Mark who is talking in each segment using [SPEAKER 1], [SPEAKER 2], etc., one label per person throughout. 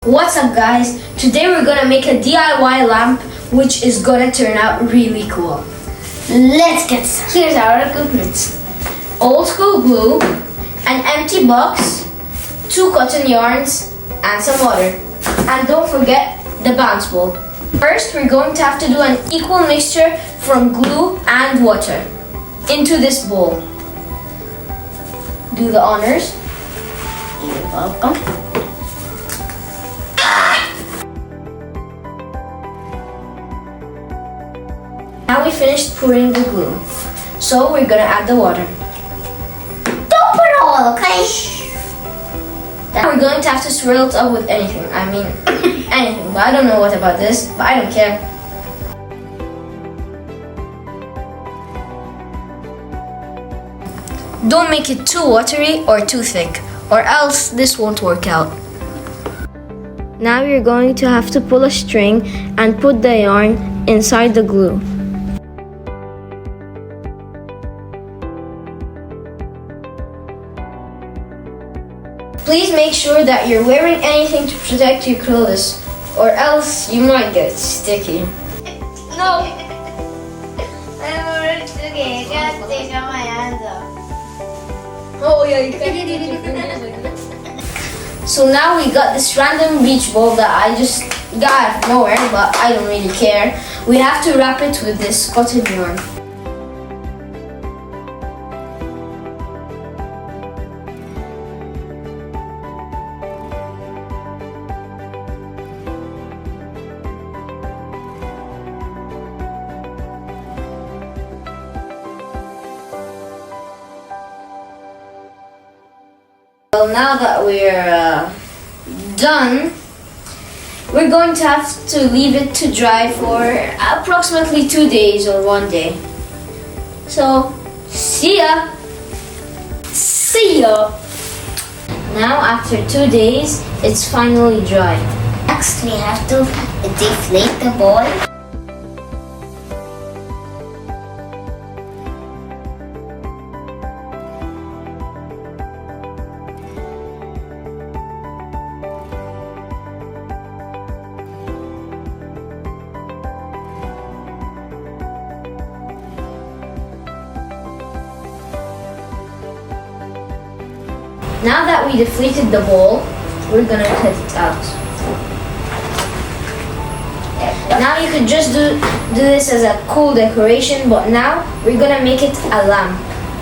[SPEAKER 1] What's up guys? Today we're gonna make a DIY lamp which is gonna turn out really cool.
[SPEAKER 2] Let's get started.
[SPEAKER 1] Here's our equipment. Old school glue, an empty box, 2 cotton yarns and some water. And don't forget the bounce ball. First we're going to have to do an equal mixture from glue and water into this bowl. Do the honors.
[SPEAKER 2] You're welcome.
[SPEAKER 1] Now we finished pouring the glue. So we're gonna add the water.
[SPEAKER 2] Don't put it all, okay?
[SPEAKER 1] Now we're going to have to swirl it up with anything. I mean, anything. But I don't know what about this, but I don't care. Don't make it too watery or too thick, or else this won't work out. Now you're going to have to pull a string and put the yarn inside the glue. Please make sure that you're wearing anything to protect your clothes, or else you might get sticky. No!
[SPEAKER 2] Okay, I gotta take out my hands off.
[SPEAKER 1] Oh yeah, you can. So now we got this random beach ball that I just got out of nowhere, but I don't really care. We have to wrap it with this cotton yarn. Well, now that we're done, we're going to have to leave it to dry for approximately 2 days or 1 day. So, see ya! See ya! Now, after 2 days, it's finally dry.
[SPEAKER 2] Next, we have to deflate the ball.
[SPEAKER 1] Now that we deflated the ball, we're gonna cut it out. Now you could just do this as a cool decoration, but now we're gonna make it a lamp.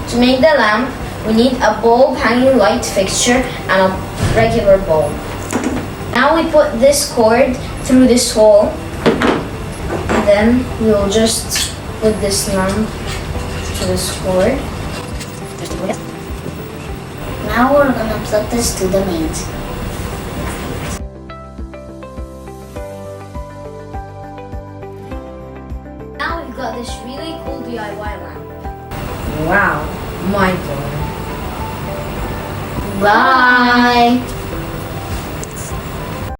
[SPEAKER 1] To make the lamp, we need a bulb hanging light fixture and a regular bulb. Now we put this cord through this hole, and then we'll just put this lamp to this cord.
[SPEAKER 2] Now we're gonna plug this to the mains.
[SPEAKER 1] Now we've got this really cool DIY lamp. Wow, mind blowing.
[SPEAKER 2] Bye!